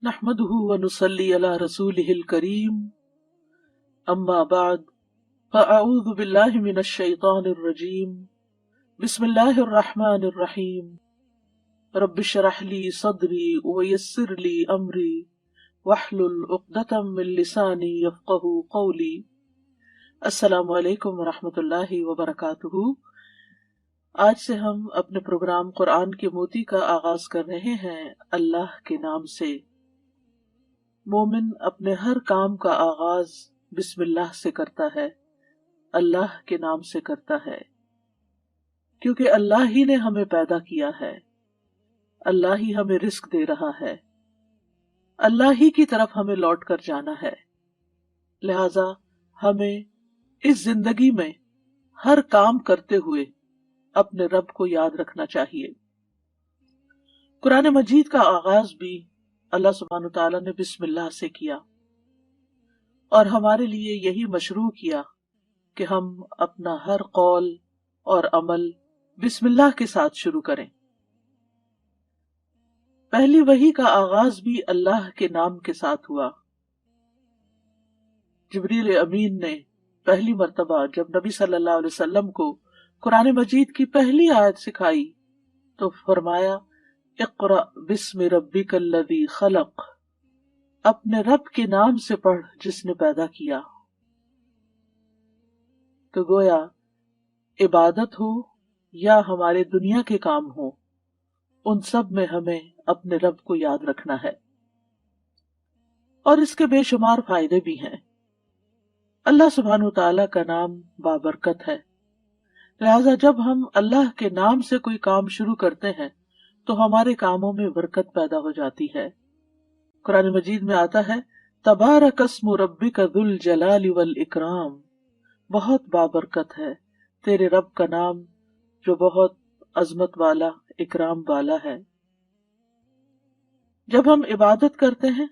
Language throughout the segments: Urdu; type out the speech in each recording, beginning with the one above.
نحمده ونصلي على رسوله الكريم اما بعد فاعوذ بالله من الشيطان الرجيم بسم الله الرحمن الرحيم رب اشرح لي صدري ويسر لي امري واحلل عقدة من لساني يفقهوا قولي. السلام علیکم ورحمۃ اللہ وبرکاتہ. آج سے ہم اپنے پروگرام قرآن کے موتی کا آغاز کر رہے ہیں اللہ کے نام سے. مومن اپنے ہر کام کا آغاز بسم اللہ سے کرتا ہے، اللہ کے نام سے کرتا ہے، کیونکہ اللہ ہی نے ہمیں پیدا کیا ہے، اللہ ہی ہمیں رزق دے رہا ہے، اللہ ہی کی طرف ہمیں لوٹ کر جانا ہے. لہذا ہمیں اس زندگی میں ہر کام کرتے ہوئے اپنے رب کو یاد رکھنا چاہیے. قرآن مجید کا آغاز بھی اللہ سبحانہ تعالیٰ نے بسم اللہ سے کیا، اور ہمارے لیے یہی مشروع کیا کہ ہم اپنا ہر قول اور عمل بسم اللہ کے ساتھ شروع کریں. پہلی وحی کا آغاز بھی اللہ کے نام کے ساتھ ہوا. جبریل امین نے پہلی مرتبہ جب نبی صلی اللہ علیہ وسلم کو قرآن مجید کی پہلی آیت سکھائی تو فرمایا اقرأ بسم ربک الذی خلق، اپنے رب کے نام سے پڑھ جس نے پیدا کیا. تو گویا عبادت ہو یا ہمارے دنیا کے کام ہو، ان سب میں ہمیں اپنے رب کو یاد رکھنا ہے، اور اس کے بے شمار فائدے بھی ہیں. اللہ سبحانہ تعالیٰ کا نام بابرکت ہے، لہذا جب ہم اللہ کے نام سے کوئی کام شروع کرتے ہیں تو ہمارے کاموں میں برکت پیدا ہو جاتی ہے. قرآن مجید میں آتا ہے تبارک اسم ربک ذو الجلال والاکرام، بہت بابرکت ہے تیرے رب کا نام جو بہت عظمت والا، اکرام والا ہے. جب ہم عبادت کرتے ہیں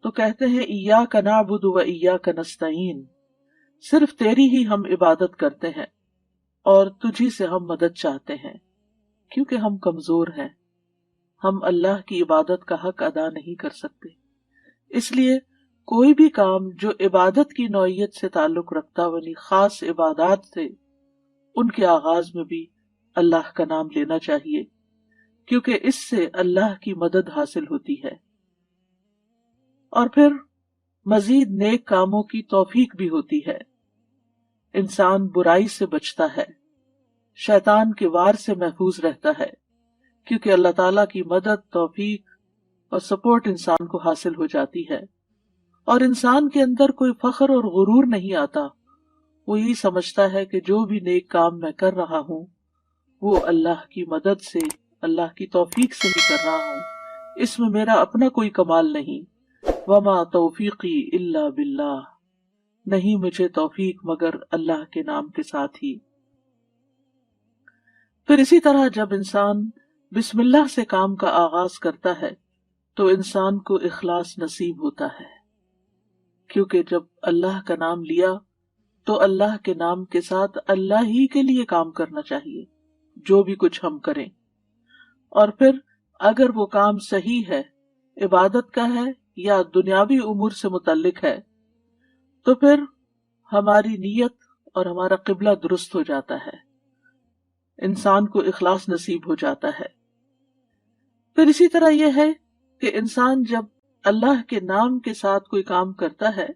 تو کہتے ہیں ایاک نعبد و ایاک نستعین، صرف تیری ہی ہم عبادت کرتے ہیں اور تجھی سے ہم مدد چاہتے ہیں، کیونکہ ہم کمزور ہیں، ہم اللہ کی عبادت کا حق ادا نہیں کر سکتے. اس لیے کوئی بھی کام جو عبادت کی نوعیت سے تعلق رکھتا یعنی خاص عبادات سے، ان کے آغاز میں بھی اللہ کا نام لینا چاہیے، کیونکہ اس سے اللہ کی مدد حاصل ہوتی ہے، اور پھر مزید نیک کاموں کی توفیق بھی ہوتی ہے. انسان برائی سے بچتا ہے، شیطان کے وار سے محفوظ رہتا ہے، کیونکہ اللہ تعالیٰ کی مدد، توفیق اور سپورٹ انسان کو حاصل ہو جاتی ہے، اور انسان کے اندر کوئی فخر اور غرور نہیں آتا. وہ یہی سمجھتا ہے کہ جو بھی نیک کام میں کر رہا ہوں وہ اللہ کی مدد سے، اللہ کی توفیق سے ہی کر رہا ہوں، اس میں میرا اپنا کوئی کمال نہیں. وما توفیقی الا باللہ، نہیں مجھے توفیق مگر اللہ کے نام کے ساتھ ہی. پھر اسی طرح جب انسان بسم اللہ سے کام کا آغاز کرتا ہے تو انسان کو اخلاص نصیب ہوتا ہے، کیونکہ جب اللہ کا نام لیا تو اللہ کے نام کے ساتھ اللہ ہی کے لیے کام کرنا چاہیے جو بھی کچھ ہم کریں. اور پھر اگر وہ کام صحیح ہے، عبادت کا ہے یا دنیاوی امور سے متعلق ہے، تو پھر ہماری نیت اور ہمارا قبلہ درست ہو جاتا ہے، انسان کو اخلاص نصیب ہو جاتا ہے. پھر اسی طرح یہ ہے کہ انسان جب اللہ کے نام کے ساتھ کوئی کام کرتا ہے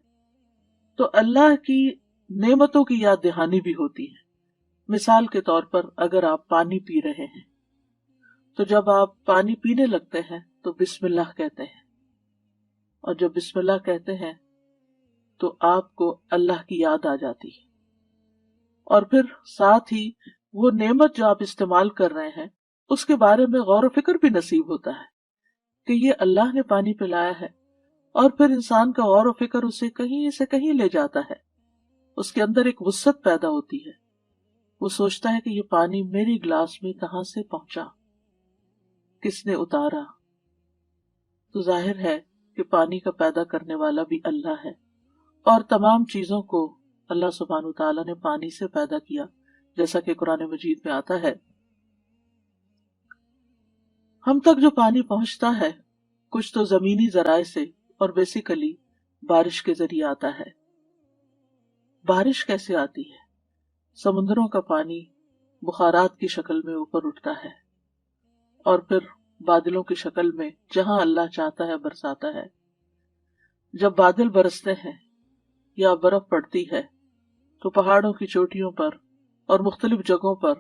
تو اللہ کی نعمتوں کی یاد دہانی بھی ہوتی ہے. مثال کے طور پر اگر آپ پانی پی رہے ہیں تو جب آپ پانی پینے لگتے ہیں تو بسم اللہ کہتے ہیں، اور جب بسم اللہ کہتے ہیں تو آپ کو اللہ کی یاد آ جاتی ہے، اور پھر ساتھ ہی وہ نعمت جو آپ استعمال کر رہے ہیں اس کے بارے میں غور و فکر بھی نصیب ہوتا ہے کہ یہ اللہ نے پانی پلایا ہے، اور پھر انسان کا غور و فکر اسے کہیں سے کہیں لے جاتا ہے. اس کے اندر ایک وسعت پیدا ہوتی ہے، وہ سوچتا ہے کہ یہ پانی میری گلاس میں کہاں سے پہنچا، کس نے اتارا. تو ظاہر ہے کہ پانی کا پیدا کرنے والا بھی اللہ ہے، اور تمام چیزوں کو اللہ سبحانہ تعالیٰ نے پانی سے پیدا کیا، جیسا کہ قرآن مجید میں آتا ہے. ہم تک جو پانی پہنچتا ہے کچھ تو زمینی ذرائع سے اور بیسیکلی بارش کے ذریعے آتا ہے۔ بارش کیسے آتی ہے؟ سمندروں کا پانی بخارات کی شکل میں اوپر اٹھتا ہے اور پھر بادلوں کی شکل میں جہاں اللہ چاہتا ہے برساتا ہے۔ جب بادل برستے ہیں یا برف پڑتی ہے تو پہاڑوں کی چوٹیوں پر اور مختلف جگہوں پر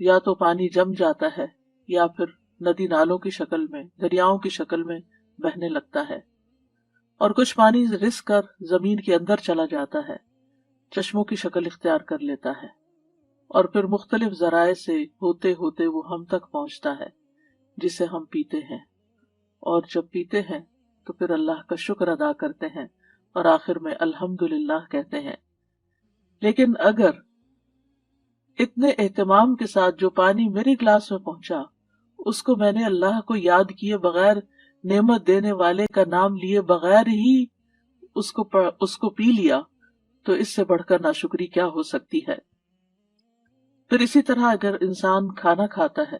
یا تو پانی جم جاتا ہے یا پھر ندی نالوں کی شکل میں، دریاؤں کی شکل میں بہنے لگتا ہے، اور کچھ پانی رس کر زمین کے اندر چلا جاتا ہے، چشموں کی شکل اختیار کر لیتا ہے، اور پھر مختلف ذرائع سے ہوتے ہوتے وہ ہم تک پہنچتا ہے جسے ہم پیتے ہیں، اور جب پیتے ہیں تو پھر اللہ کا شکر ادا کرتے ہیں اور آخر میں الحمدللہ کہتے ہیں۔ لیکن اگر اتنے اہتمام کے ساتھ جو پانی میرے گلاس میں پہنچا اس کو میں نے اللہ کو یاد کیے بغیر، نعمت دینے والے کا نام لیے بغیر ہی اس کو پی لیا، تو اس سے بڑھ کر ناشکری کیا ہو سکتی ہے؟ پھر اسی طرح اگر انسان کھانا کھاتا ہے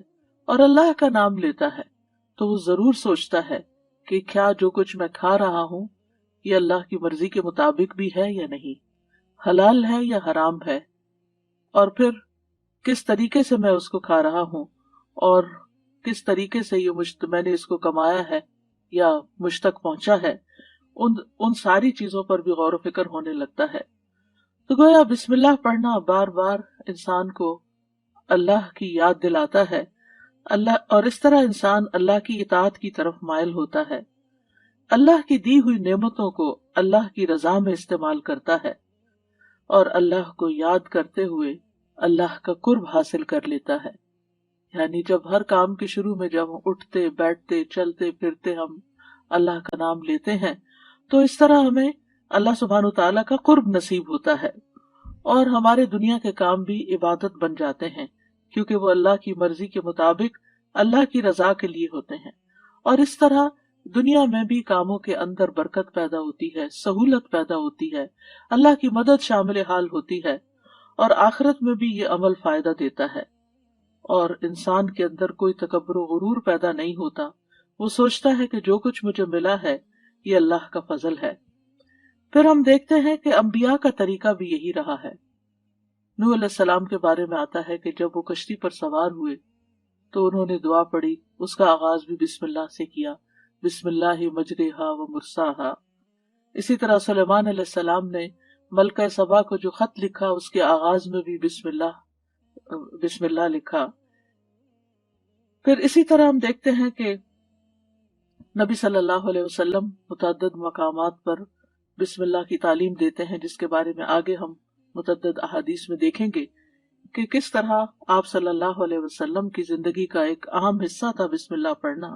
اور اللہ کا نام لیتا ہے تو وہ ضرور سوچتا ہے کہ کیا جو کچھ میں کھا رہا ہوں یہ اللہ کی مرضی کے مطابق بھی ہے یا نہیں، حلال ہے یا حرام ہے، اور پھر کس طریقے سے میں اس کو کھا رہا ہوں اور کس طریقے سے میں نے اس کو کمایا ہے یا مجھ تک پہنچا ہے، ان ساری چیزوں پر بھی غور و فکر ہونے لگتا ہے۔ تو گویا بسم اللہ پڑھنا بار بار انسان کو اللہ کی یاد دلاتا ہے، اور اس طرح انسان اللہ کی اطاعت کی طرف مائل ہوتا ہے، اللہ کی دی ہوئی نعمتوں کو اللہ کی رضا میں استعمال کرتا ہے، اور اللہ کو یاد کرتے ہوئے اللہ کا قرب حاصل کر لیتا ہے۔ یعنی جب ہر کام کے شروع میں جب ہم اٹھتے بیٹھتے چلتے پھرتے ہم اللہ کا نام لیتے ہیں تو اس طرح ہمیں اللہ سبحانہ تعالیٰ کا قرب نصیب ہوتا ہے، اور ہمارے دنیا کے کام بھی عبادت بن جاتے ہیں کیونکہ وہ اللہ کی مرضی کے مطابق اللہ کی رضا کے لیے ہوتے ہیں، اور اس طرح دنیا میں بھی کاموں کے اندر برکت پیدا ہوتی ہے، سہولت پیدا ہوتی ہے، اللہ کی مدد شامل حال ہوتی ہے، اور آخرت میں بھی یہ عمل فائدہ دیتا ہے، اور انسان کے اندر کوئی تکبر و غرور پیدا نہیں ہوتا۔ وہ سوچتا ہے کہ جو کچھ مجھے ملا ہے یہ اللہ کا فضل ہے۔ پھر ہم دیکھتے ہیں کہ انبیاء کا طریقہ بھی یہی رہا ہے۔ نوح علیہ السلام کے بارے میں آتا ہے کہ جب وہ کشتی پر سوار ہوئے تو انہوں نے دعا پڑھی، اس کا آغاز بھی بسم اللہ سے کیا، بسم اللہ مجریہا و مرساہا۔ اسی طرح سلیمان علیہ السلام نے ملکہ سبا کو جو خط لکھا اس کے آغاز میں بھی بسم اللہ لکھا۔ پھر اسی طرح ہم دیکھتے ہیں کہ نبی صلی اللہ علیہ وسلم متعدد مقامات پر بسم اللہ کی تعلیم دیتے ہیں، جس کے بارے میں آگے ہم متعدد احادیث میں دیکھیں گے کہ کس طرح آپ صلی اللہ علیہ وسلم کی زندگی کا ایک اہم حصہ تھا بسم اللہ پڑھنا،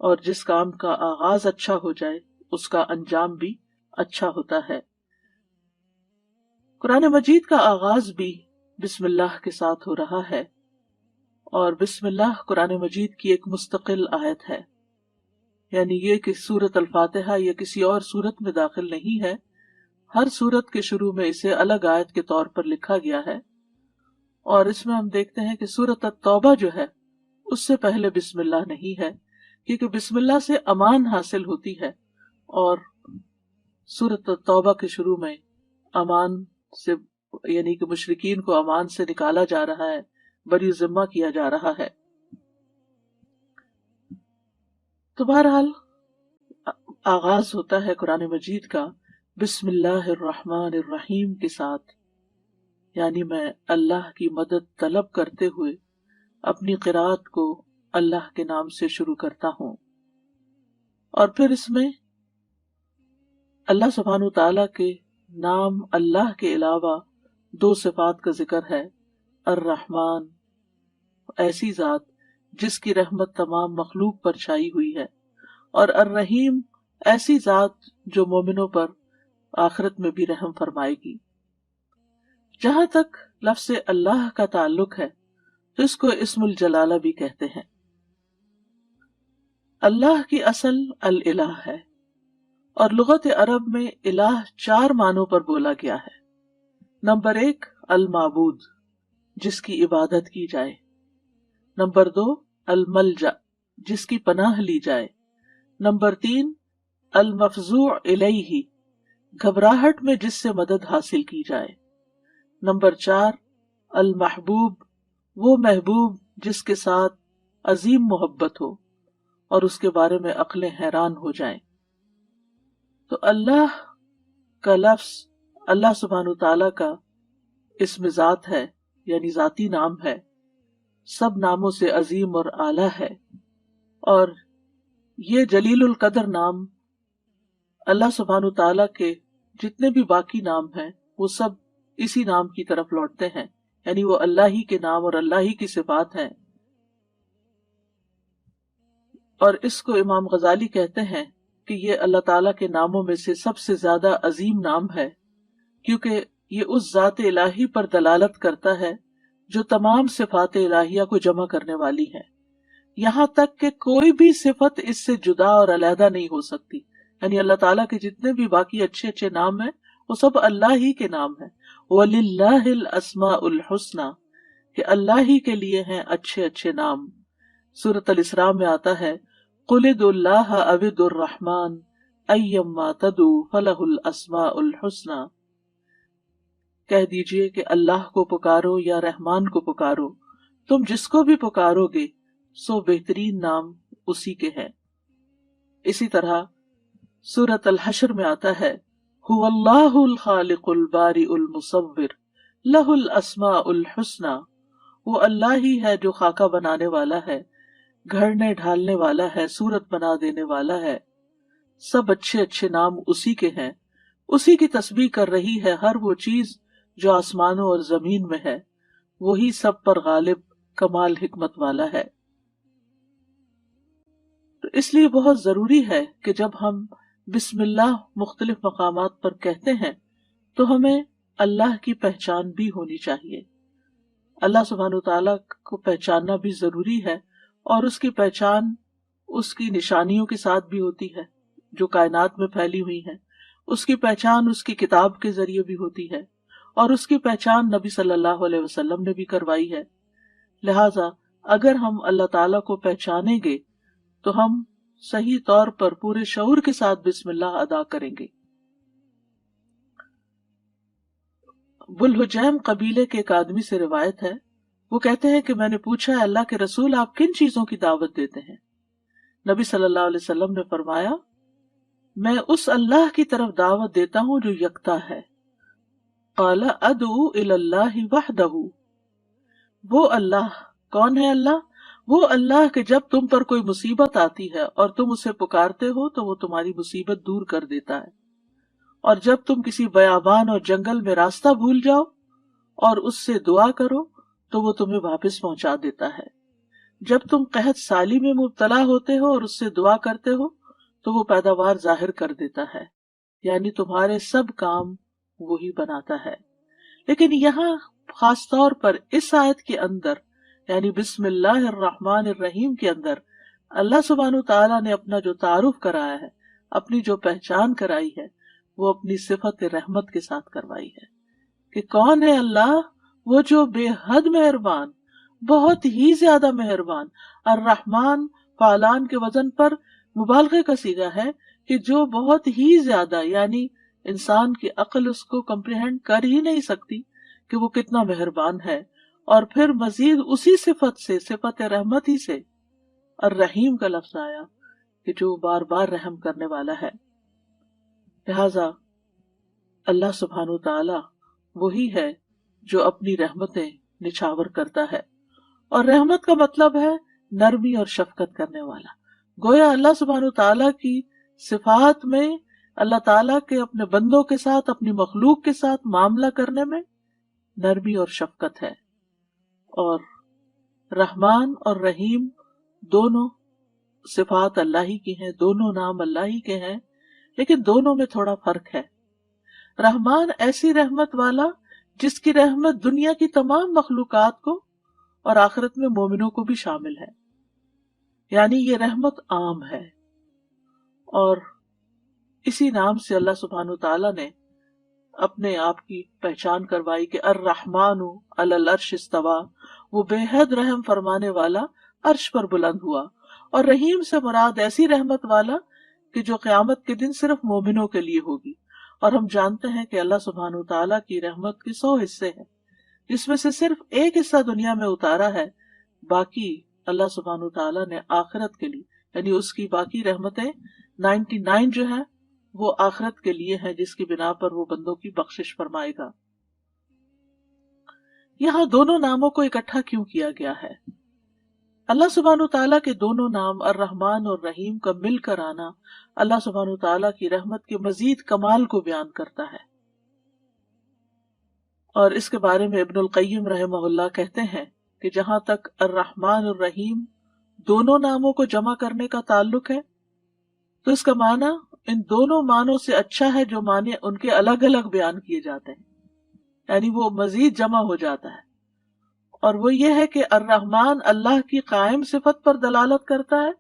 اور جس کام کا آغاز اچھا ہو جائے اس کا انجام بھی اچھا ہوتا ہے۔ قرآن مجید کا آغاز بھی بسم اللہ کے ساتھ ہو رہا ہے، اور بسم اللہ قرآن مجید کی ایک مستقل آیت ہے، یعنی یہ کہ سورۃ الفاتحہ یہ کسی اور سورت میں داخل نہیں ہے، ہر سورت کے شروع میں اسے الگ آیت کے طور پر لکھا گیا ہے، اور اس میں ہم دیکھتے ہیں کہ سورۃ التوبہ جو ہے اس سے پہلے بسم اللہ نہیں ہے، کیونکہ بسم اللہ سے امان حاصل ہوتی ہے، اور سورۃ التوبہ کے شروع میں امان سے یعنی کہ مشرکین کو امان سے نکالا جا رہا ہے، بری ذمہ کیا جا رہا ہے۔ تو بہرحال آغاز ہوتا ہے قرآن مجید کا بسم اللہ الرحمن الرحیم کے ساتھ، یعنی میں اللہ کی مدد طلب کرتے ہوئے اپنی قرات کو اللہ کے نام سے شروع کرتا ہوں، اور پھر اس میں اللہ سبحانہ تعالیٰ کے نام اللہ کے علاوہ دو صفات کا ذکر ہے، الرحمن ایسی ذات جس کی رحمت تمام مخلوق پر چھائی ہوئی ہے، اور الرحیم ایسی ذات جو مومنوں پر آخرت میں بھی رحم فرمائے گی۔ جہاں تک لفظ اللہ کا تعلق ہے تو اس کو اسم الجلالہ بھی کہتے ہیں۔ اللہ کی اصل الالہ ہے، اور لغت عرب میں الہ 4 معنوں پر بولا گیا ہے۔ نمبر 1 المعبود، جس کی عبادت کی جائے۔ نمبر 2 الملجا، جس کی پناہ لی جائے۔ نمبر 3 المفزوع الیہ، گھبراہٹ میں جس سے مدد حاصل کی جائے۔ نمبر 4 المحبوب، وہ محبوب جس کے ساتھ عظیم محبت ہو اور اس کے بارے میں عقلیں حیران ہو جائیں۔ تو اللہ کا لفظ اللہ سبحانہ تعالیٰ کا اسم ذات ہے، یعنی ذاتی نام ہے، سب ناموں سے عظیم اور اعلیٰ ہے، اور یہ جلیل القدر نام اللہ سبحانہ تعالیٰ کے جتنے بھی باقی نام ہیں وہ سب اسی نام کی طرف لوٹتے ہیں، یعنی وہ اللہ ہی کے نام اور اللہ ہی کی صفات ہیں۔ اور اس کو امام غزالی کہتے ہیں کہ یہ اللہ تعالیٰ کے ناموں میں سے سب سے زیادہ عظیم نام ہے، کیونکہ یہ اس ذات الہی پر دلالت کرتا ہے جو تمام صفات الہیہ کو جمع کرنے والی ہے، یہاں تک کہ کوئی بھی صفت اس سے جدا اور علیحدہ نہیں ہو سکتی۔ یعنی اللہ تعالیٰ کے جتنے بھی باقی اچھے اچھے نام ہیں وہ سب اللہ ہی کے نام ہیں۔ وَلِلَّهِ الْأَسْمَاءُ الْحُسْنَى، کہ اللہ ہی کے لیے ہیں اچھے اچھے نام۔ سورۃ الاسراء میں آتا ہے قُلِ ادْعُوا اللَّهَ أَوِ ادْعُوا الرَّحْمَٰنَ أَيَّمَّا تَدْعُوا فَلَهُ الْأَسْمَاءُ الْحُسْنَى، کہہ دیجئے کہ اللہ کو پکارو یا رحمان کو پکارو، تم جس کو بھی پکارو گے سو بہترین نام اسی کے ہیں۔ اسی طرح سورۃ الحشر میں آتا ہے هو اللہ الخالق البارئ المصور لہ الاسماء الحسنى، وہ اللہ ہی ہے جو خاکہ بنانے والا ہے، گھڑنے ڈھالنے والا ہے، صورت بنا دینے والا ہے، سب اچھے اچھے نام اسی کے ہیں۔ اسی کی تسبیح کر رہی ہے ہر وہ چیز جو آسمانوں اور زمین میں ہے، وہی سب پر غالب کمال حکمت والا ہے۔ تو اس لیے بہت ضروری ہے کہ جب ہم بسم اللہ مختلف مقامات پر کہتے ہیں تو ہمیں اللہ کی پہچان بھی ہونی چاہیے۔ اللہ سبحانہ تعالیٰ کو پہچاننا بھی ضروری ہے، اور اس کی پہچان اس کی نشانیوں کے ساتھ بھی ہوتی ہے جو کائنات میں پھیلی ہوئی ہیں، اس کی پہچان اس کی کتاب کے ذریعے بھی ہوتی ہے، اور اس کی پہچان نبی صلی اللہ علیہ وسلم نے بھی کروائی ہے۔ لہٰذا اگر ہم اللہ تعالیٰ کو پہچانیں گے تو ہم صحیح طور پر پورے شعور کے ساتھ بسم اللہ ادا کریں گے۔ بلحجیم قبیلے کے ایک آدمی سے روایت ہے، وہ کہتے ہیں کہ میں نے پوچھا ہے اللہ کے رسول آپ کن چیزوں کی دعوت دیتے ہیں؟ نبی صلی اللہ علیہ وسلم نے فرمایا میں اس اللہ کی طرف دعوت دیتا ہوں جو یکتا ہے۔ قال ادعو الی اللہ وحدہ، وہ اللہ کون ہے؟ اللہ وہ اللہ کہ جب تم پر کوئی مصیبت آتی ہے اور تم اسے پکارتے ہو تو وہ تمہاری مصیبت دور کر دیتا ہے، اور جب تم کسی بیابان اور جنگل میں راستہ بھول جاؤ اور اس سے دعا کرو تو وہ تمہیں واپس پہنچا دیتا ہے، جب تم قحط سالی میں مبتلا ہوتے ہو اور اس سے دعا کرتے ہو تو وہ پیداوار ظاہر کر دیتا ہے، یعنی تمہارے سب کام وہی بناتا ہے۔ لیکن یہاں خاص طور پر اس آیت کے اندر یعنی بسم اللہ الرحمن الرحیم کے اندر اللہ سبحانہ تعالیٰ نے اپنا جو تعارف کرایا ہے، اپنی جو پہچان کرائی ہے، وہ اپنی صفت رحمت کے ساتھ کروائی ہے کہ کون ہے اللہ؟ وہ جو بے حد مہربان، بہت ہی زیادہ مہربان۔ الرحمن فعلان کے وزن پر مبالغے کا صیغہ ہے کہ جو بہت ہی زیادہ، یعنی انسان کی عقل اس کو کمپریہنڈ کر ہی نہیں سکتی کہ وہ کتنا مہربان ہے۔ اور پھر مزید اسی صفت سے، صفت رحمت ہی سے الرحیم کا لفظ آیا کہ جو بار بار رحم کرنے والا ہے۔ لہذا اللہ سبحانہ تعالی وہی ہے جو اپنی رحمتیں نچھاور کرتا ہے، اور رحمت کا مطلب ہے نرمی اور شفقت کرنے والا۔ گویا اللہ سبحانہ تعالیٰ کی صفات میں اللہ تعالیٰ کے اپنے بندوں کے ساتھ، اپنی مخلوق کے ساتھ معاملہ کرنے میں نرمی اور شفقت ہے۔ اور رحمان اور رحیم دونوں صفات اللہ ہی کی ہیں، دونوں نام اللہ ہی کے ہیں، لیکن دونوں میں تھوڑا فرق ہے۔ رحمان ایسی رحمت والا جس کی رحمت دنیا کی تمام مخلوقات کو اور آخرت میں مومنوں کو بھی شامل ہے، یعنی یہ رحمت عام ہے۔ اور اسی نام سے اللہ سبحانہ تعالیٰ نے اپنے آپ کی پہچان کروائی کہ الرحمن علی العرش استویٰ، وہ بے حد رحم فرمانے والا عرش پر بلند ہوا۔ اور رحیم سے مراد ایسی رحمت والا کہ جو قیامت کے دن صرف مومنوں کے لیے ہوگی. اور ہم جانتے ہیں کہ اللہ سبحانہ وتعالیٰ کی رحمت کے 100 حصے ہیں، جس میں سے صرف ایک حصہ دنیا میں اتارا ہے، باقی اللہ سبحانہ وتعالیٰ نے آخرت کے لیے، یعنی اس کی باقی رحمتیں 99 جو ہیں وہ آخرت کے لیے ہیں، جس کی بنا پر وہ بندوں کی بخشش فرمائے گا. یہاں دونوں ناموں کو اکٹھا کیوں کیا گیا ہے؟ اللہ سبحانہ وتعالیٰ کے دونوں نام الرحمن اور رحیم کا مل کر آنا اللہ سبحانہ وتعالیٰ کی رحمت کے مزید کمال کو بیان کرتا ہے. اور اس کے بارے میں ابن القیم رحمہ اللہ کہتے ہیں کہ جہاں تک الرحمن اور رحیم دونوں ناموں کو جمع کرنے کا تعلق ہے تو اس کا معنی ان دونوں معنوں سے اچھا ہے جو معنی ان کے الگ الگ بیان کیے جاتے ہیں، یعنی وہ مزید جمع ہو جاتا ہے. اور وہ یہ ہے کہ الرحمن اللہ کی قائم صفت پر دلالت کرتا ہے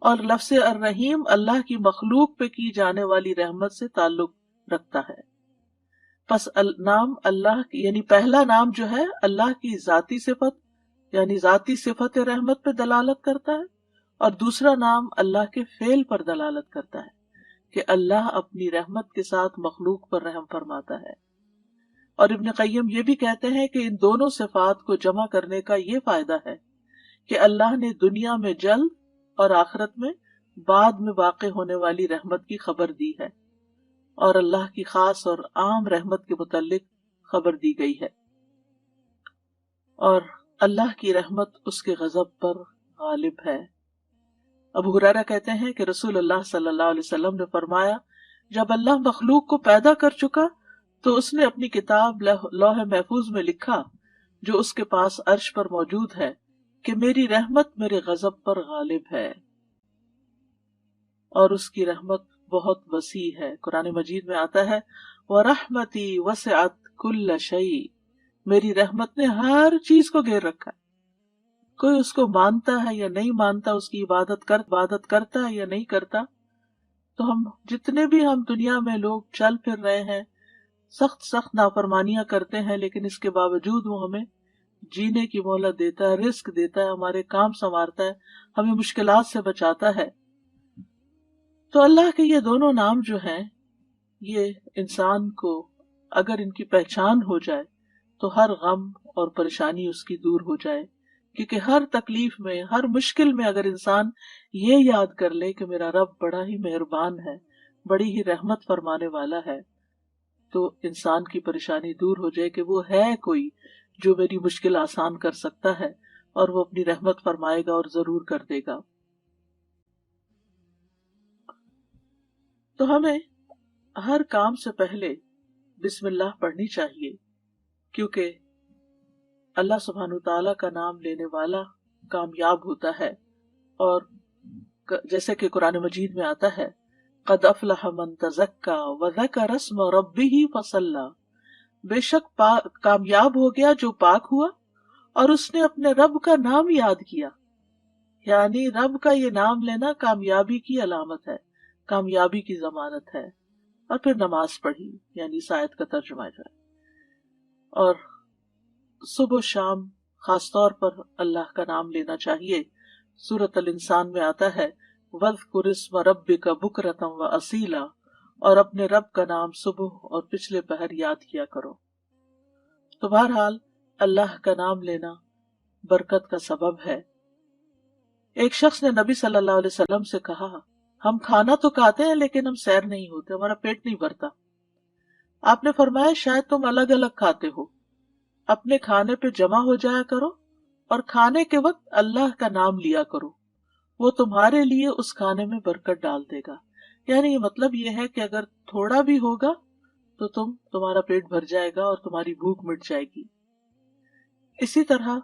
اور لفظ الرحیم اللہ کی مخلوق پہ کی جانے والی رحمت سے تعلق رکھتا ہے. پس نام اللہ یعنی پہلا نام جو ہے اللہ کی ذاتی صفت یعنی ذاتی صفت رحمت پہ دلالت کرتا ہے، اور دوسرا نام اللہ کے فعل پر دلالت کرتا ہے کہ اللہ اپنی رحمت کے ساتھ مخلوق پر رحم فرماتا ہے. اور ابن قیم یہ بھی کہتے ہیں کہ ان دونوں صفات کو جمع کرنے کا یہ فائدہ ہے کہ اللہ نے دنیا میں جلد اور آخرت میں بعد میں واقع ہونے والی رحمت کی خبر دی ہے، اور اللہ کی خاص اور عام رحمت کے متعلق خبر دی گئی ہے. اور اللہ کی رحمت اس کے غضب پر غالب ہے. ابو ہریرہ کہتے ہیں کہ رسول اللہ صلی اللہ علیہ وسلم نے فرمایا، جب اللہ مخلوق کو پیدا کر چکا تو اس نے اپنی کتاب لوح محفوظ میں لکھا جو اس کے پاس عرش پر موجود ہے کہ میری رحمت میرے غضب پر غالب ہے. اور اس کی رحمت بہت وسیع ہے. قرآن مجید میں آتا ہے وَرَحْمَتِي وَسِعَتْ كُلَّ شَيْءٍ، میری رحمت نے ہر چیز کو گھیر رکھا ہے. کوئی اس کو مانتا ہے یا نہیں مانتا، اس کی عبادت کرتا ہے یا نہیں کرتا. تو ہم جتنے بھی دنیا میں لوگ چل پھر رہے ہیں، سخت نافرمانیاں کرتے ہیں، لیکن اس کے باوجود وہ ہمیں جینے کی مہلت دیتا ہے، رزق دیتا ہے، ہمارے کام سنوارتا ہے، ہمیں مشکلات سے بچاتا ہے. تو اللہ کے یہ دونوں نام جو ہیں، یہ انسان کو اگر ان کی پہچان ہو جائے تو ہر غم اور پریشانی اس کی دور ہو جائے. کیونکہ ہر تکلیف میں، ہر مشکل میں اگر انسان یہ یاد کر لے کہ میرا رب بڑا ہی مہربان ہے، بڑی ہی رحمت فرمانے والا ہے، تو انسان کی پریشانی دور ہو جائے کہ وہ ہے کوئی جو میری مشکل آسان کر سکتا ہے، اور وہ اپنی رحمت فرمائے گا اور ضرور کر دے گا. تو ہمیں ہر کام سے پہلے بسم اللہ پڑھنی چاہیے، کیونکہ اللہ سبحانہ تعالیٰ کا نام لینے والا کامیاب ہوتا ہے. اور جیسے کہ قرآن مجید میں آتا ہے قد افلح من تزکا وذکر اسم ربہ فصلی، بے شک کامیاب ہو گیا جو پاک ہوا اور اس نے اپنے رب کا نام یاد کیا. یعنی رب کا یہ نام لینا کامیابی کی علامت ہے، کامیابی کی ضمانت ہے. اور پھر نماز پڑھی، یعنی اس آیت کا ترجمہ ہے. اور صبح و شام خاص طور پر اللہ کا نام لینا چاہیے. سورۃ الانسان میں آتا ہے وَاذْكُرِ اسْمَ رَبِّكَ بُكْرَةً وَأَصِيلًا، اور اپنے رب کا نام صبح اور پچھلے پہر یاد کیا کرو. تو بہرحال اللہ کا نام لینا برکت کا سبب ہے. ایک شخص نے نبی صلی اللہ علیہ وسلم سے کہا، ہم کھانا تو کھاتے ہیں لیکن ہم سیر نہیں ہوتے، ہمارا پیٹ نہیں بھرتا. آپ نے فرمایا شاید تم الگ الگ کھاتے ہو، اپنے کھانے پہ جمع ہو جایا کرو اور کھانے کے وقت اللہ کا نام لیا کرو، وہ تمہارے لیے اس کھانے میں برکت ڈال دے گا. یعنی یہ مطلب یہ ہے کہ اگر تھوڑا بھی ہوگا تو تمہارا پیٹ بھر جائے گا اور تمہاری بھوک مٹ جائے گی. اسی طرح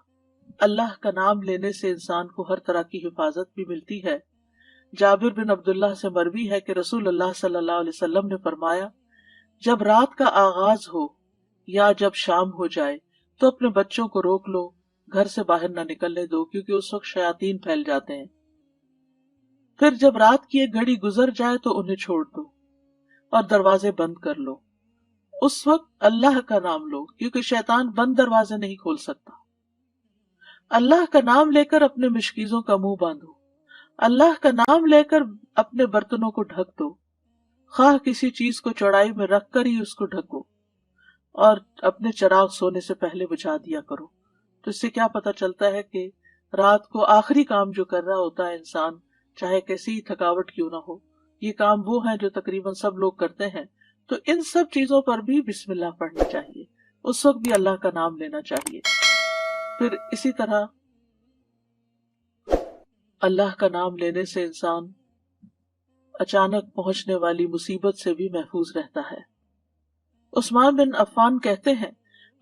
اللہ کا نام لینے سے انسان کو ہر طرح کی حفاظت بھی ملتی ہے. جابر بن عبداللہ سے مروی ہے کہ رسول اللہ صلی اللہ علیہ وسلم نے فرمایا، جب رات کا آغاز ہو یا جب شام ہو جائے تو اپنے بچوں کو روک لو، گھر سے باہر نہ نکلنے دو، کیونکہ اس وقت شیاطین پھیل جاتے ہیں. پھر جب رات کی ایک گھڑی گزر جائے تو انہیں چھوڑ دو اور دروازے بند کر لو. اس وقت اللہ کا نام لو، کیونکہ شیطان بند دروازے نہیں کھول سکتا. اللہ کا نام لے کر اپنے مشکیزوں کا منہ باندھو اللہ کا نام لے کر اپنے برتنوں کو ڈھک دو، خواہ کسی چیز کو چوڑائی میں رکھ کر ہی اس کو ڈھکو، اور اپنے چراغ سونے سے پہلے بجھا دیا کرو۔ تو اس سے کیا پتہ چلتا ہے کہ رات کو آخری کام جو کر رہا ہوتا ہے انسان، چاہے کیسی ہی تھکاوٹ کیوں نہ ہو، یہ کام وہ ہیں جو تقریباً سب لوگ کرتے ہیں، تو ان سب چیزوں پر بھی بسم اللہ پڑھنی چاہیے، اس وقت بھی اللہ کا نام لینا چاہیے۔ پھر اسی طرح اللہ کا نام لینے سے انسان اچانک پہنچنے والی مصیبت سے بھی محفوظ رہتا ہے۔ عثمان بن عفان کہتے ہیں،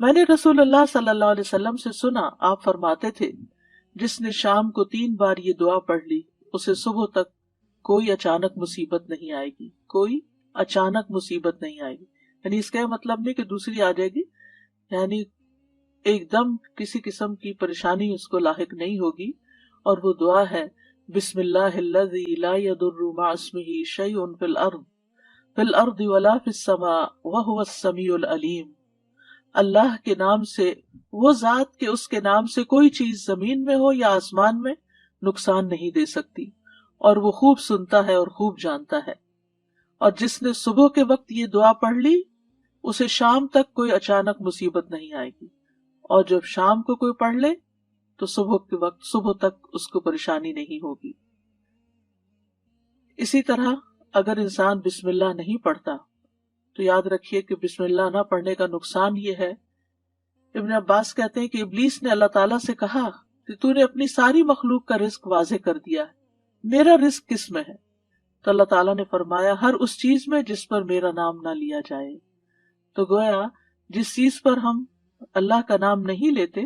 میں نے رسول اللہ صلی اللہ علیہ وسلم سے سنا، آپ فرماتے تھے، جس نے شام کو 3 بار یہ دعا پڑھ لی، اسے صبح تک کوئی اچانک مصیبت نہیں آئے گی، کوئی اچانک مصیبت نہیں آئے گی۔ یعنی اس کا مطلب نہیں کہ دوسری آ جائے گی، یعنی ایک دم کسی قسم کی پریشانی اس کو لاحق نہیں ہوگی۔ اور وہ دعا ہے، بسم اللہ الذی لا یضر مع اسمہ شیء فی الارض ولا فی السماء وہو السمیع العلیم۔ اللہ کے نام سے، وہ ذات کہ اس کے نام سے کوئی چیز زمین میں ہو یا آسمان میں نقصان نہیں دے سکتی، اور وہ خوب سنتا ہے اور خوب جانتا ہے۔ اور جس نے صبح کے وقت یہ دعا پڑھ لی، اسے شام تک کوئی اچانک مصیبت نہیں آئے گی، اور جب شام کو کوئی پڑھ لے تو صبح کے وقت صبح تک اس کو پریشانی نہیں ہوگی۔ اسی طرح اگر انسان بسم اللہ نہیں پڑھتا تو یاد رکھیے کہ بسم اللہ نہ پڑھنے کا نقصان یہ ہے، ابن عباس کہتے ہیں کہ ابلیس نے اللہ تعالیٰ سے کہا کہ تو نے اپنی ساری مخلوق کا رزق واضح کر دیا ہے، میرا رزق کس میں ہے؟ تو اللہ تعالیٰ نے فرمایا، ہر اس چیز میں جس پر میرا نام نہ لیا جائے۔ تو گویا جس چیز پر ہم اللہ کا نام نہیں لیتے،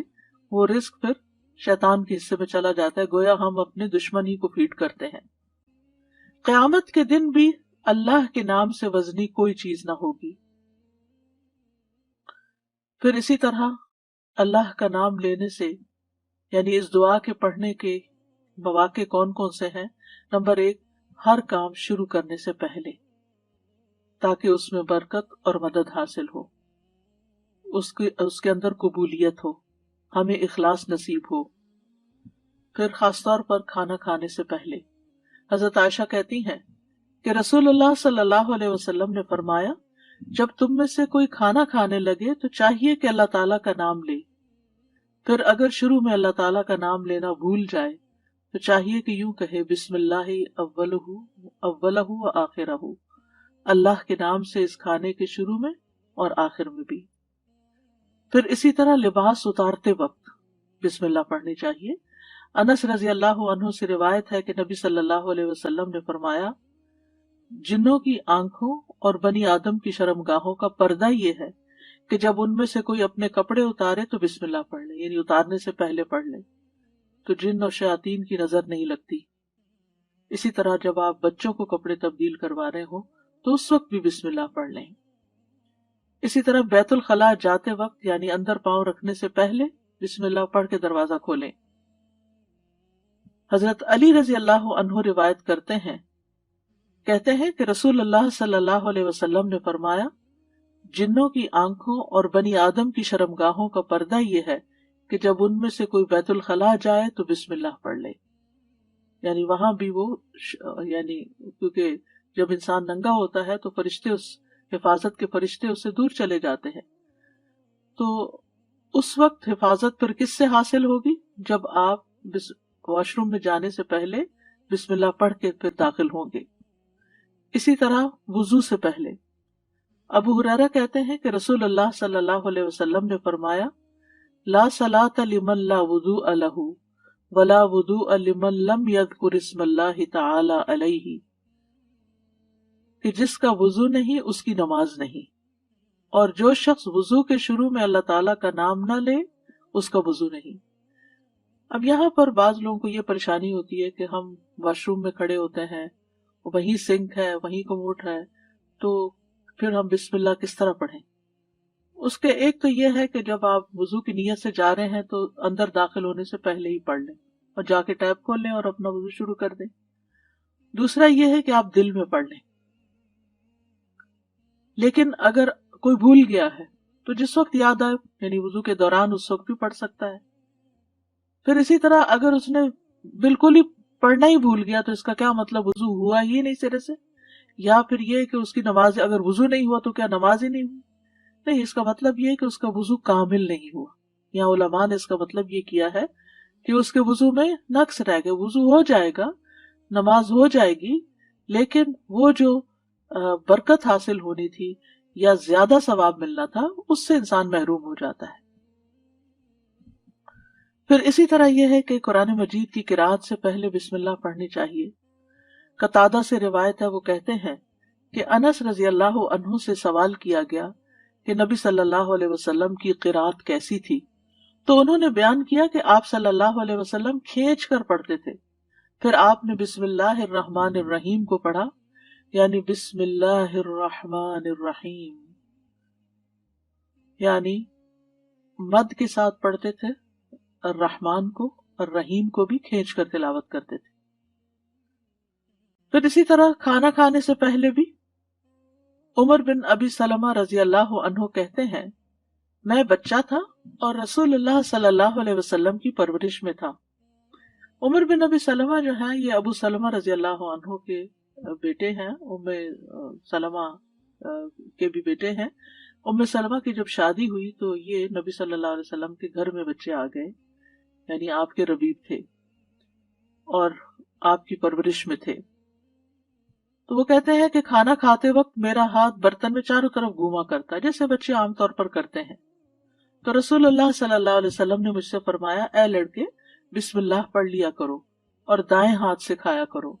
وہ رزق پھر شیطان کے حصے میں چلا جاتا ہے، گویا ہم اپنے دشمن ہی کو فیڈ کرتے ہیں۔ قیامت کے دن بھی اللہ کے نام سے وزنی کوئی چیز نہ ہوگی۔ پھر اسی طرح اللہ کا نام لینے سے، یعنی اس دعا کے پڑھنے کے مواقع کون کون سے ہیں؟ نمبر 1، ہر کام شروع کرنے سے پہلے، تاکہ اس میں برکت اور مدد حاصل ہو، اس کے اندر قبولیت ہو، ہمیں اخلاص نصیب ہو۔ پھر خاص طور پر کھانا کھانے سے پہلے، حضرت عائشہ کہتی ہیں کہ رسول اللہ صلی اللہ علیہ وسلم نے فرمایا، جب تم میں سے کوئی کھانا کھانے لگے تو چاہیے کہ اللہ تعالیٰ کا نام لے، پھر اگر شروع میں اللہ تعالیٰ کا نام لینا بھول جائے تو چاہیے کہ یوں کہے، بسم اللہ اولہ و آخرہ، اللہ کے نام سے اس کھانے کے شروع میں اور آخر میں بھی۔ پھر اسی طرح لباس اتارتے وقت بسم اللہ پڑھنی چاہیے۔ انس رضی اللہ عنہ سے روایت ہے کہ نبی صلی اللہ علیہ وسلم نے فرمایا، جنوں کی آنکھوں اور بنی آدم کی شرمگاہوں کا پردہ یہ ہے کہ جب ان میں سے کوئی اپنے کپڑے اتارے تو بسم اللہ پڑھ لے، یعنی اتارنے سے پہلے پڑھ لے، تو جن اور شیاطین کی نظر نہیں لگتی۔ اسی طرح جب آپ بچوں کو کپڑے تبدیل کروا رہے ہوں تو اس وقت بھی بسم اللہ پڑھ لیں۔ اسی طرح بیت الخلاء جاتے وقت، یعنی اندر پاؤں رکھنے سے پہلے بسم اللہ پڑھ کے دروازہ کھولیں۔ حضرت علی رضی اللہ عنہ روایت کرتے ہیں، کہتے ہیں کہ رسول اللہ صلی اللہ علیہ وسلم نے فرمایا، جنوں کی آنکھوں اور بنی آدم کی شرمگاہوں کا پردہ یہ ہے کہ جب ان میں سے کوئی بیت الخلاء جائے تو بسم اللہ پڑھ لے، یعنی وہاں بھی وہ، یعنی کیونکہ جب انسان ننگا ہوتا ہے تو فرشتے، اس حفاظت کے فرشتے اس سے دور چلے جاتے ہیں، تو اس وقت حفاظت پھر کس سے حاصل ہوگی؟ جب آپ واش روم میں جانے سے پہلے بسم اللہ پڑھ کے پھر داخل ہوں گے۔ اسی طرح وضو سے پہلے، ابو ہریرہ کہتے ہیں کہ رسول اللہ صلی اللہ علیہ وسلم نے فرمایا، لا صلاۃ لمن لا وضوء لہ ولا وضوء لمن لم یذکر اسم اللہ تعالی علیہ، کہ جس کا وضو نہیں اس کی نماز نہیں، اور جو شخص وضو کے شروع میں اللہ تعالیٰ کا نام نہ لے اس کا وضو نہیں۔ اب یہاں پر بعض لوگوں کو یہ پریشانی ہوتی ہے کہ ہم واش روم میں کھڑے ہوتے ہیں، وہیں سنک ہے، وہیں کموڈ ہے، تو پھر ہم بسم اللہ کس طرح پڑھیں؟ اس کے ایک تو یہ ہے کہ جب آپ وضو کی نیت سے جا رہے ہیں تو اندر داخل ہونے سے پہلے ہی پڑھ لیں اور جا کے ٹیپ کھول لیں اور اپنا وضو شروع کر دیں۔ دوسرا یہ ہے کہ آپ دل میں پڑھ لیں، لیکن اگر کوئی بھول گیا ہے تو جس وقت یاد آئے، یعنی وضو کے دوران، اس وقت بھی پڑھ سکتا ہے۔ پھر اسی طرح اگر اس نے بالکل ہی پڑھنا ہی بھول گیا تو اس کا کیا مطلب وضو ہوا ہی نہیں سرے سے؟ یا پھر یہ کہ اس کی نماز، اگر وضو نہیں ہوا تو کیا نماز ہی نہیں ہوئی؟ نہیں، اس کا مطلب یہ ہے کہ اس کا وضو کامل نہیں ہوا. یہاں علماء نے اس کا مطلب یہ کیا ہے کہ اس کے وضو میں نقص رہ گیا. وضو ہو جائے گا، نماز ہو جائے گی، لیکن وہ جو برکت حاصل ہونی تھی یا زیادہ ثواب ملنا تھا اس سے انسان محروم ہو جاتا ہے. پھر اسی طرح یہ ہے کہ قرآن مجید کی قرأت سے پہلے بسم اللہ پڑھنی چاہیے. قتادہ سے روایت ہے، وہ کہتے ہیں کہ انس رضی اللہ عنہ سے سوال کیا گیا کہ نبی صلی اللہ علیہ وسلم کی قرأت کیسی تھی، تو انہوں نے بیان کیا کہ آپ صلی اللہ علیہ وسلم کھینچ کر پڑھتے تھے. پھر آپ نے بسم اللہ الرحمن الرحیم کو پڑھا، یعنی بسم اللہ الرحمن الرحیم، یعنی مد کے ساتھ پڑھتے تھے الرحمن کو، اور رحیم کو بھی کھینچ کر تلاوت کرتے تھے. پھر اسی طرح کھانا کھانے سے پہلے بھی عمر بن ابی سلمہ رضی اللہ عنہ کہتے ہیں میں بچہ تھا اور رسول اللہ صلی اللہ علیہ وسلم کی پرورش میں تھا. عمر بن ابی سلمہ جو ہیں یہ ابو سلمہ رضی اللہ عنہ کے بیٹے ہیں، ام سلمہ کے بھی بیٹے ہیں. ام سلمہ کی جب شادی ہوئی تو یہ نبی صلی اللہ علیہ وسلم کے گھر میں بچے آ گئے، یعنی آپ کے ربیب تھے اور آپ کی پرورش میں تھے. تو وہ کہتے ہیں کہ کھانا کھاتے وقت میرا ہاتھ برتن میں چاروں طرف گھوما کرتا ہے جیسے بچے عام طور پر کرتے ہیں. تو رسول اللہ صلی اللہ علیہ وسلم نے مجھ سے فرمایا اے لڑکے بسم اللہ پڑھ لیا کرو اور دائیں ہاتھ سے کھایا کرو،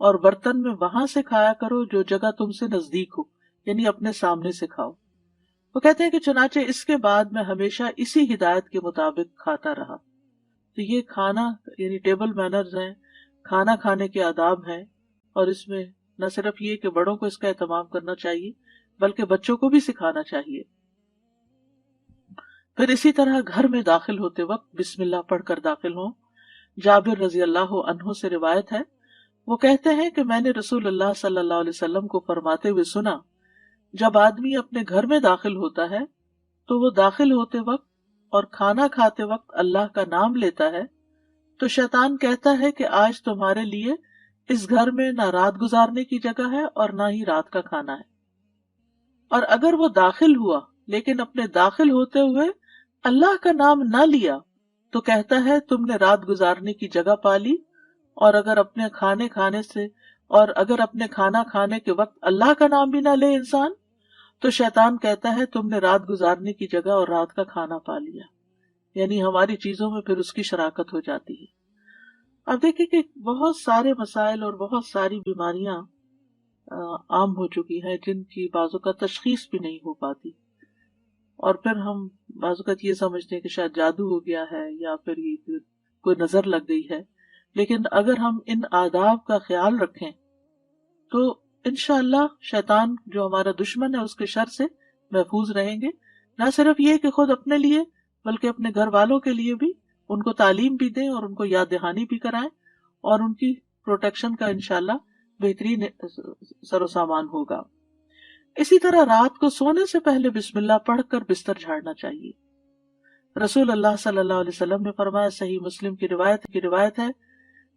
اور برتن میں وہاں سے کھایا کرو جو جگہ تم سے نزدیک ہو، یعنی اپنے سامنے سے کھاؤ. وہ کہتے ہیں کہ چنانچہ اس کے بعد میں ہمیشہ اسی ہدایت کے مطابق کھاتا رہا. تو یہ کھانا یعنی ٹیبل مینرز ہیں، کھانا کھانے کے آداب ہیں، اور اس میں نہ صرف یہ کہ بڑوں کو اس کا اہتمام کرنا چاہیے بلکہ بچوں کو بھی سکھانا چاہیے. پھر اسی طرح گھر میں داخل ہوتے وقت بسم اللہ پڑھ کر داخل ہوں. جابر رضی اللہ عنہ سے روایت ہے، وہ کہتے ہیں کہ میں نے رسول اللہ صلی اللہ علیہ وسلم کو فرماتے ہوئے سنا جب آدمی اپنے گھر میں داخل ہوتا ہے تو وہ داخل ہوتے وقت اور کھانا کھاتے وقت اللہ کا نام لیتا ہے تو شیطان کہتا ہے کہ آج تمہارے لیے اس گھر میں نہ رات گزارنے کی جگہ ہے اور نہ ہی رات کا کھانا ہے. اور اگر وہ داخل ہوا لیکن اپنے داخل ہوتے ہوئے اللہ کا نام نہ لیا تو کہتا ہے تم نے رات گزارنے کی جگہ پا لی. اور اگر اپنے کھانا کھانے کے وقت اللہ کا نام بھی نہ لے انسان تو شیطان کہتا ہے تم نے رات گزارنے کی جگہ اور رات کا کھانا پا لیا. یعنی ہماری چیزوں میں پھر اس کی شراکت ہو جاتی ہے. اب دیکھیں کہ بہت سارے مسائل اور بہت ساری بیماریاں عام ہو چکی ہیں جن کی بعض اوقات تشخیص بھی نہیں ہو پاتی، اور پھر ہم بعض اوقات یہ سمجھتے ہیں کہ شاید جادو ہو گیا ہے یا پھر یہ کوئی نظر لگ گئی ہے. لیکن اگر ہم ان آداب کا خیال رکھیں تو انشاءاللہ شیطان جو ہمارا دشمن ہے اس کے شر سے محفوظ رہیں گے. نہ صرف یہ کہ خود اپنے لیے بلکہ اپنے گھر والوں کے لیے بھی ان کو تعلیم بھی دیں اور ان کو یاد دہانی بھی کرائیں، اور ان کی پروٹیکشن کا انشاءاللہ بہترین سر و سامان ہوگا. اسی طرح رات کو سونے سے پہلے بسم اللہ پڑھ کر بستر جھاڑنا چاہیے. رسول اللہ صلی اللہ علیہ وسلم نے فرمایا، صحیح مسلم کی روایت ہے،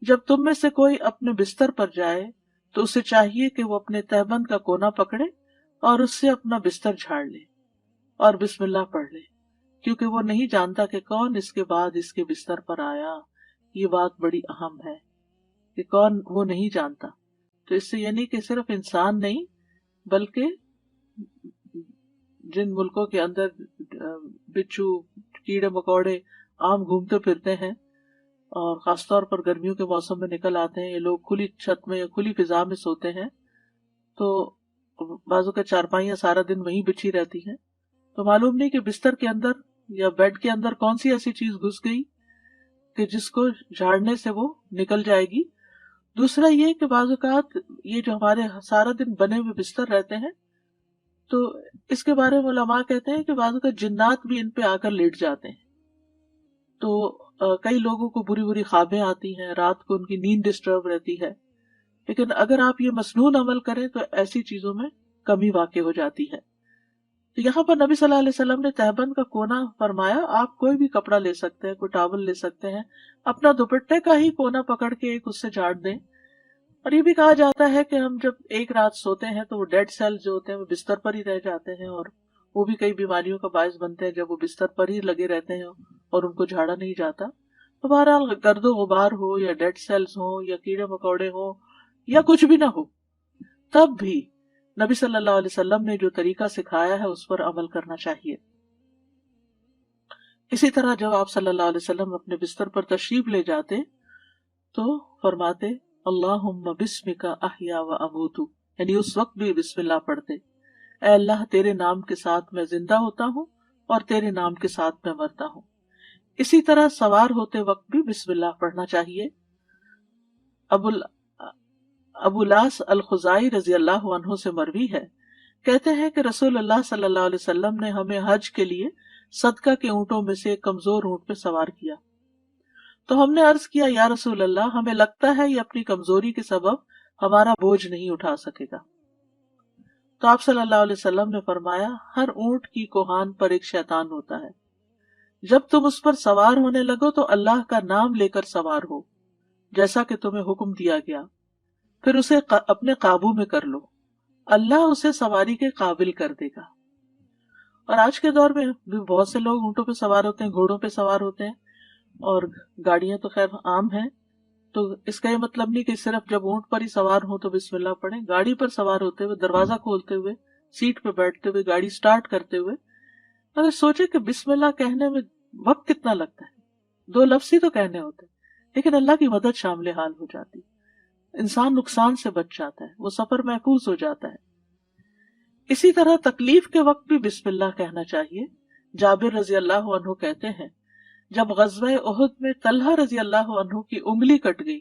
جب تم میں سے کوئی اپنے بستر پر جائے تو اسے چاہیے کہ وہ اپنے تہبند کا کونا پکڑے اور اس سے اپنا بستر جھاڑ لے اور بسم اللہ پڑھ لے، کیونکہ وہ نہیں جانتا کہ کون اس کے بعد اس کے بستر پر آیا. یہ بات بڑی اہم ہے کہ کون، وہ نہیں جانتا. تو اس سے یعنی کہ صرف انسان نہیں بلکہ جن ملکوں کے اندر بچھو کیڑے مکوڑے عام گھومتے پھرتے ہیں اور خاص طور پر گرمیوں کے موسم میں نکل آتے ہیں، یہ لوگ کھلی چھت میں یا کھلی فضا میں سوتے ہیں تو بازو کا چارپائیاں سارا دن وہیں بچھی رہتی ہیں، تو معلوم نہیں کہ بستر کے اندر یا بیڈ کے اندر کون سی ایسی چیز گھس گئی کہ جس کو جھاڑنے سے وہ نکل جائے گی. دوسرا یہ کہ بعض اوقات یہ جو ہمارے سارا دن بنے ہوئے بستر رہتے ہیں تو اس کے بارے میں علماء کہتے ہیں کہ بعض اوقات جنات بھی ان پہ آ کر لیٹ جاتے ہیں. تو کئی لوگوں کو بری بری خوابیں آتی ہیں، رات کو ان کی نیند ڈسٹرب رہتی ہے. لیکن اگر آپ یہ مسنون عمل کریں تو ایسی چیزوں میں کمی واقع ہو جاتی ہے. تو یہاں پر نبی صلی اللہ علیہ وسلم نے تہبند کا کونا فرمایا، آپ کوئی بھی کپڑا لے سکتے ہیں، کوئی ٹاول لے سکتے ہیں، اپنا دوپٹے کا ہی کونا پکڑ کے ایک اس سے جھاڑ دیں۔ اور یہ بھی کہا جاتا ہے کہ ہم جب ایک رات سوتے ہیں تو وہ ڈیڈ سیل جو ہوتے ہیں وہ بستر پر ہی رہ جاتے ہیں، اور وہ بھی کئی بیماریوں کا باعث بنتے ہیں جب وہ بستر پر ہی لگے رہتے ہیں اور ان کو جھاڑا نہیں جاتا۔ تو بہرحال گرد و غبار ہو یا ڈیڈ سیلز ہو یا کیڑے مکوڑے ہو یا کچھ بھی نہ ہو، تب بھی نبی صلی اللہ علیہ وسلم نے جو طریقہ سکھایا ہے اس پر عمل کرنا چاہیے۔ اسی طرح جب آپ صلی اللہ علیہ وسلم اپنے بستر پر تشریف لے جاتے تو فرماتے اللہم بسمک احیا و اموت، یعنی اس وقت بھی بسم اللہ پڑھتے، اے اللہ تیرے نام کے ساتھ میں زندہ ہوتا ہوں اور تیرے نام کے ساتھ میں مرتا ہوں۔ اسی طرح سوار ہوتے وقت بھی بسم اللہ پڑھنا چاہیے۔ ابو لاس الخزائی رضی اللہ عنہ سے مروی ہے، کہتے ہیں کہ رسول اللہ صلی اللہ علیہ وسلم نے ہمیں حج کے لیے صدقہ کے اونٹوں میں سے ایک کمزور اونٹ پہ سوار کیا، تو ہم نے عرض کیا یا رسول اللہ، ہمیں لگتا ہے یہ اپنی کمزوری کے سبب ہمارا بوجھ نہیں اٹھا سکے گا۔ تو آپ صلی اللہ علیہ وسلم نے فرمایا ہر اونٹ کی کوہان پر ایک شیطان ہوتا ہے، جب تم اس پر سوار ہونے لگو تو اللہ کا نام لے کر سوار ہو جیسا کہ تمہیں حکم دیا گیا، پھر اسے اپنے قابو میں کر لو، اللہ اسے سواری کے قابل کر دے گا۔ اور آج کے دور میں بھی بہت سے لوگ اونٹوں پہ سوار ہوتے ہیں، گھوڑوں پہ سوار ہوتے ہیں، اور گاڑیاں تو خیر عام ہیں، تو اس کا یہ مطلب نہیں کہ صرف جب اونٹ پر ہی سوار ہوں تو بسم اللہ پڑھیں۔ گاڑی پر سوار ہوتے ہوئے، دروازہ کھولتے ہوئے، سیٹ پہ بیٹھتے ہوئے، گاڑی سٹارٹ کرتے ہوئے اگر سوچے کہ بسم اللہ کہنے میں وقت کتنا لگتا ہے، 2 لفظ ہی تو کہنے ہوتے ہیں، لیکن اللہ کی مدد شامل حال ہو جاتی، انسان نقصان سے بچ جاتا ہے، وہ سفر محفوظ ہو جاتا ہے۔ اسی طرح تکلیف کے وقت بھی بسم اللہ کہنا چاہیے۔ جابر رضی اللہ عنہ کہتے ہیں جب غزوہ احد میں طلحہ رضی اللہ عنہ کی انگلی کٹ گئی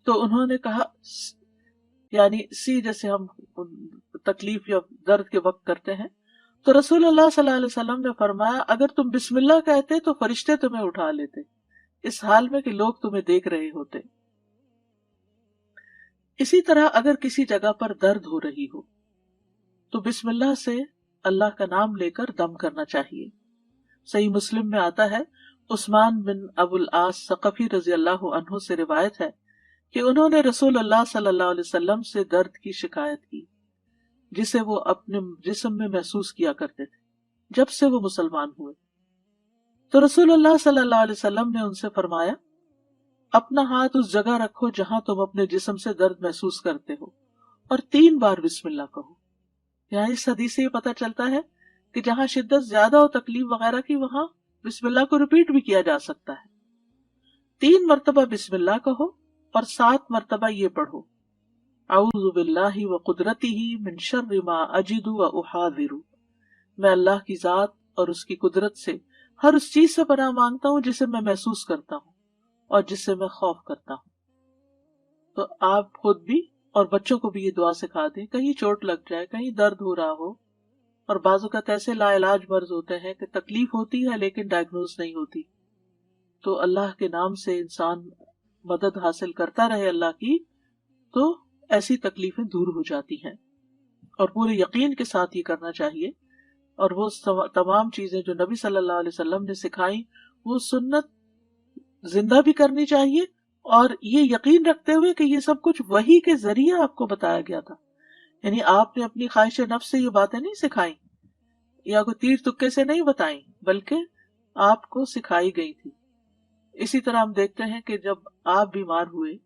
تو انہوں نے کہا، یعنی سی جیسے ہم تکلیف یا درد کے وقت کرتے ہیں، تو رسول اللہ صلی اللہ علیہ وسلم نے فرمایا اگر تم بسم اللہ کہتے تو فرشتے تمہیں اٹھا لیتے، اس حال میں کہ لوگ تمہیں دیکھ رہے ہوتے۔ اسی طرح اگر کسی جگہ پر درد ہو رہی ہو تو بسم اللہ سے اللہ کا نام لے کر دم کرنا چاہیے۔ صحیح مسلم میں آتا ہے عثمان بن ابو العاص ثقفی رضی اللہ عنہ سے روایت ہے کہ انہوں نے رسول اللہ صلی اللہ علیہ وسلم سے درد کی شکایت کی جسے وہ اپنے جسم میں محسوس کیا کرتے تھے جب سے وہ مسلمان ہوئے۔ تو رسول اللہ صلی اللہ علیہ وسلم نے ان سے فرمایا اپنا ہاتھ اس جگہ رکھو جہاں تم اپنے جسم سے درد محسوس کرتے ہو اور 3 بار بسم اللہ کہو۔ یہاں اس حدیث سے یہ پتہ چلتا ہے کہ جہاں شدت زیادہ ہو، تکلیف وغیرہ کی، وہاں بسم اللہ کو ریپیٹ بھی کیا جا سکتا ہے۔ 3 مرتبہ بسم اللہ کہو اور 7 مرتبہ یہ پڑھو اعوذ باللہ و قدرتہ من شر ما اجد و احاذر، میں اللہ کی ذات اور اس کی قدرت سے ہر اس چیز سے پناہ مانگتا ہوں جسے میں محسوس کرتا ہوں اور جس سے میں خوف کرتا ہوں۔ تو آپ خود بھی اور بچوں کو بھی یہ دعا سکھا دیں، کہیں چوٹ لگ جائے، کہیں درد ہو رہا ہو، اور بعض اوقات ایسے لا علاج مرض ہوتے ہیں کہ تکلیف ہوتی ہے لیکن ڈائگنوز نہیں ہوتی، تو اللہ کے نام سے انسان مدد حاصل کرتا رہے اللہ کی، تو ایسی تکلیفیں دور ہو جاتی ہیں، اور پورے یقین کے ساتھ یہ کرنا چاہیے۔ اور وہ تمام چیزیں جو نبی صلی اللہ علیہ وسلم نے سکھائیں وہ سنت زندہ بھی کرنی چاہیے، اور یہ یقین رکھتے ہوئے کہ یہ سب کچھ وحی کے ذریعے آپ کو بتایا گیا تھا، یعنی آپ نے اپنی خواہش نفس سے یہ باتیں نہیں سکھائیں یا کوئی تیر تکے سے نہیں بتائیں، بلکہ آپ کو سکھائی گئی تھی۔ اسی طرح ہم دیکھتے ہیں کہ جب آپ بیمار ہوئے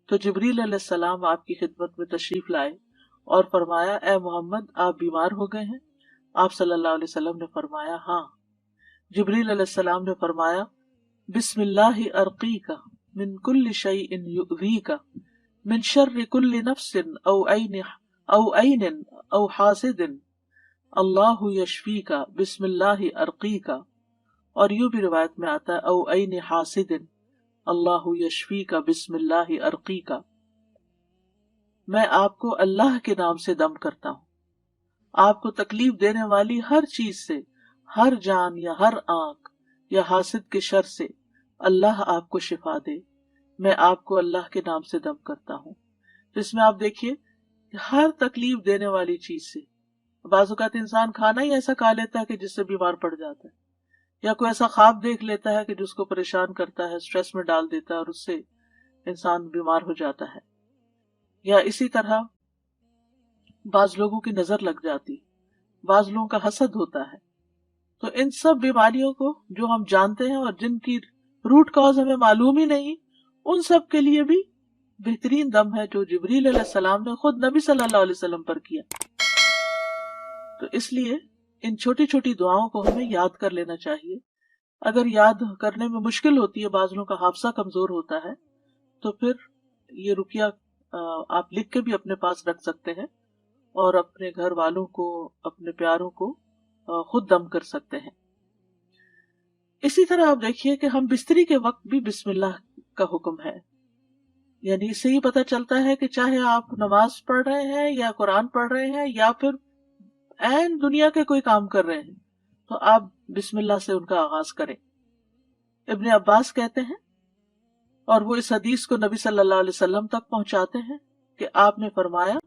تو جبریل علیہ السلام آپ کی خدمت میں تشریف لائے اور فرمایا اے محمد آپ بیمار ہو گئے ہیں؟ آپ صلی اللہ علیہ وسلم نے فرمایا ہاں۔ جبریل علیہ السلام نے فرمایا بسم اللہ ارقیک من کل شیء یؤذیک من شر کل نفس او عین او حاسد اللہ یشفیک بسم اللہ ارقیک، اور یوں بھی روایت میں آتا ہے او عین حاسد اللہ یشفیک بسم اللہ ارقیک، میں آپ کو اللہ کے نام سے دم کرتا ہوں، آپ کو تکلیف دینے والی ہر چیز سے، ہر جان یا ہر آنکھ یا حاسد کے شر سے اللہ آپ کو شفا دے، میں آپ کو اللہ کے نام سے دم کرتا ہوں۔ تو اس میں آپ دیکھیے ہر تکلیف دینے والی چیز سے بعض اوقات انسان کھانا ہی ایسا کھا لیتا ہے کہ جس سے بیمار پڑ جاتا ہے، یا کوئی ایسا خواب دیکھ لیتا ہے کہ جس کو پریشان کرتا ہے، اسٹریس میں ڈال دیتا ہے، اور اس سے انسان بیمار ہو جاتا ہے. یا اسی طرح بعض لوگوں کی نظر لگ جاتی، بعض لوگوں کا حسد ہوتا ہے. تو ان سب بیماریوں کو جو ہم جانتے ہیں اور جن کی روٹ کاز ہمیں معلوم ہی نہیں، ان سب کے لیے بھی بہترین دم ہے جو جبریل علیہ السلام نے خود نبی صلی اللہ علیہ وسلم پر کیا. تو اس لیے ان چھوٹی چھوٹی دعاؤں کو ہمیں یاد کر لینا چاہیے. اگر یاد کرنے میں مشکل ہوتی ہے، بعض لوگوں کا حافظہ کمزور ہوتا ہے، تو پھر یہ رقیہ آپ لکھ کے بھی اپنے پاس رکھ سکتے ہیں اور اپنے گھر والوں کو، اپنے پیاروں کو خود دم کر سکتے ہیں. اسی طرح آپ دیکھیے کہ ہم بستری کے وقت بھی بسم اللہ کا حکم ہے. یعنی اس سے ہی پتہ چلتا ہے کہ چاہے آپ نماز پڑھ رہے ہیں یا قرآن پڑھ رہے ہیں یا پھر عین دنیا کے کوئی کام کر رہے ہیں، تو آپ بسم اللہ سے ان کا آغاز کریں. ابن عباس کہتے ہیں، اور وہ اس حدیث کو نبی صلی اللہ علیہ وسلم تک پہنچاتے ہیں، کہ آپ نے فرمایا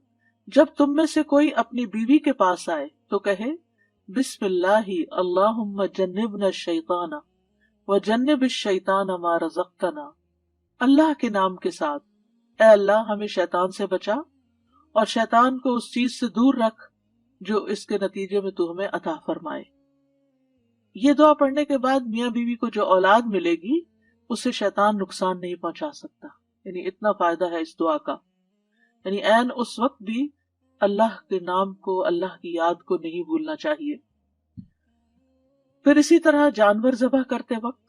جب تم میں سے کوئی اپنی بیوی کے پاس آئے تو کہے بسم اللہ اللہم جنبنا الشیطان وجنب الشیطان ما رزقتنا. اللہ کے نام کے ساتھ، اے اللہ ہمیں شیطان سے بچا اور شیطان کو اس چیز سے دور رکھ جو اس کے نتیجے میں تو ہمیں عطا فرمائے. یہ دعا پڑھنے کے بعد میاں بیوی کو جو اولاد ملے گی اسے شیطان نقصان نہیں پہنچا سکتا. یعنی اتنا فائدہ ہے اس دعا کا. یعنی عین اس وقت بھی اللہ کے نام کو، اللہ کی یاد کو نہیں بھولنا چاہیے. پھر اسی طرح جانور ذبح کرتے وقت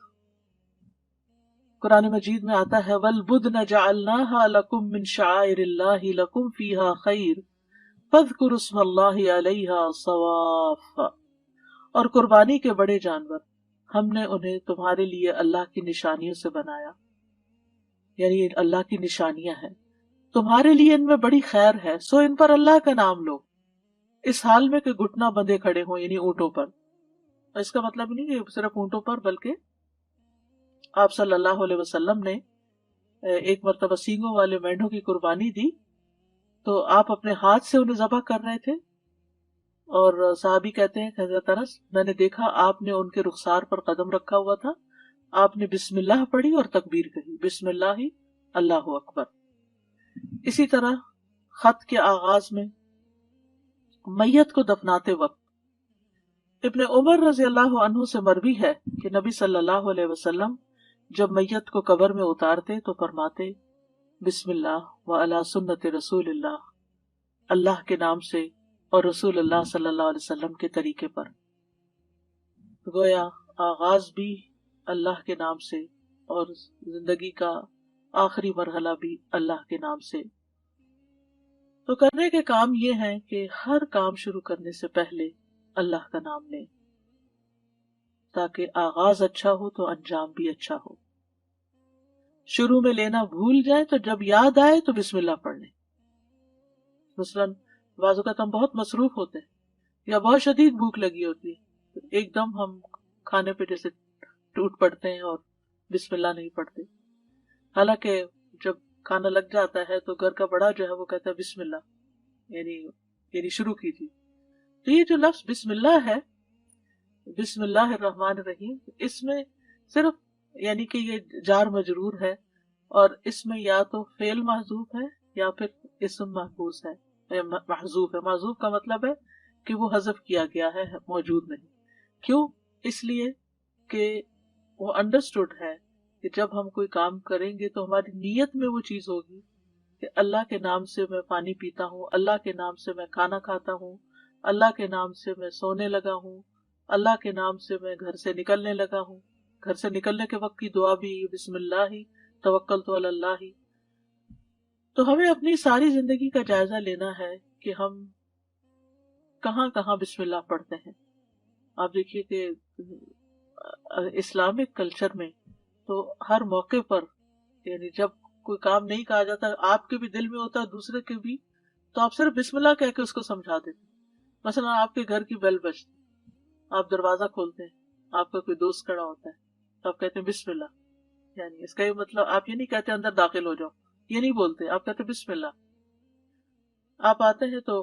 قرآن مجید میں آتا ہے وَالْبُدْنَ جَعَلْنَاهَا لَكُم مِّن شَعَائِرِ اللَّهِ لَكُمْ فِيهَا خَيْرٌ فَاذْكُرُوا اسْمَ اللَّهِ عَلَيْهَا صَوَافَّ. اور قربانی کے بڑے جانور ہم نے انہیں تمہارے لیے اللہ کی نشانیوں سے بنایا. یعنی اللہ کی نشانیاں ہیں، تمہارے لیے ان میں بڑی خیر ہے، سو ان پر اللہ کا نام لو، اس حال میں کہ گھٹنا بندھے کھڑے ہوں، یعنی اونٹوں پر. اس کا مطلب نہیں کہ صرف اونٹوں پر، بلکہ آپ صلی اللہ علیہ وسلم نے ایک مرتبہ سینگوں والے مینڈوں کی قربانی دی تو آپ اپنے ہاتھ سے انہیں ذبح کر رہے تھے، اور صحابی کہتے ہیں کہ حضرت انس، میں نے دیکھا آپ نے ان کے رخسار پر قدم رکھا ہوا تھا، آپ نے بسم اللہ پڑھی اور تکبیر کہی، بسم اللہ اللہ اکبر. اسی طرح خط کے آغاز میں میت کو دفناتے وقت ابن عمر رضی اللہ عنہ سے مروی ہے کہ نبی صلی اللہ علیہ وسلم جب میت کو قبر میں اتارتے تو فرماتے بسم اللہ وعلی سنت رسول اللہ، اللہ کے نام سے اور رسول اللہ صلی اللہ علیہ وسلم کے طریقے پر. گویا آغاز بھی اللہ کے نام سے اور زندگی کا آخری مرحلہ بھی اللہ کے نام سے. تو کرنے کے کام یہ ہیں کہ ہر کام شروع کرنے سے پہلے اللہ کا نام لیں، تاکہ آغاز اچھا ہو تو انجام بھی اچھا ہو. شروع میں لینا بھول جائے تو جب یاد آئے تو بسم اللہ پڑھ لیں. مثلاً بعض اوقات ہم بہت مصروف ہوتے ہیں یا بہت شدید بھوک لگی ہوتی ہے، تو ایک دم ہم کھانے پہ جیسے ٹوٹ پڑتے ہیں اور بسم اللہ نہیں پڑھتے. حالانکہ جب کھانا لگ جاتا ہے تو گھر کا بڑا جو ہے وہ کہتا ہے بسم اللہ، یعنی شروع کیجیے. تو یہ جو لفظ بسم اللہ ہے، بسم اللہ الرحمن الرحیم، اس میں صرف یعنی کہ یہ جار مجرور ہے، اور اس میں یا تو فعل محذوف ہے یا پھر اسم محفوظ ہے، محذوف ہے. محذوف کا مطلب ہے کہ وہ حذف کیا گیا ہے، موجود نہیں. کیوں؟ اس لیے کہ وہ انڈرسٹوڈ ہے کہ جب ہم کوئی کام کریں گے تو ہماری نیت میں وہ چیز ہوگی کہ اللہ کے نام سے میں پانی پیتا ہوں، اللہ کے نام سے میں کھانا کھاتا ہوں، اللہ کے نام سے میں سونے لگا ہوں، اللہ کے نام سے میں گھر سے نکلنے لگا ہوں. گھر سے نکلنے کے وقت کی دعا بھی بسم اللہ توکلت علی اللہ. تو ہمیں اپنی ساری زندگی کا جائزہ لینا ہے کہ ہم کہاں کہاں بسم اللہ پڑھتے ہیں. آپ دیکھیے کہ اسلامک کلچر میں تو ہر موقع پر، یعنی جب کوئی کام نہیں کہا جاتا، آپ کے بھی دل میں ہوتا ہے دوسرے کے بھی، تو آپ صرف بسم اللہ کہہ کے اس کو سمجھا دیتے. مثلا آپ کے گھر کی بیل بجتی، آپ دروازہ کھولتے ہیں، آپ کا کوئی دوست کھڑا ہوتا ہے، تو آپ کہتے ہیں بسم اللہ. یعنی اس کا یہ مطلب آپ یہ نہیں کہتے اندر داخل ہو جاؤ، یہ نہیں بولتے، آپ کہتے بسم اللہ. آپ آتے ہیں تو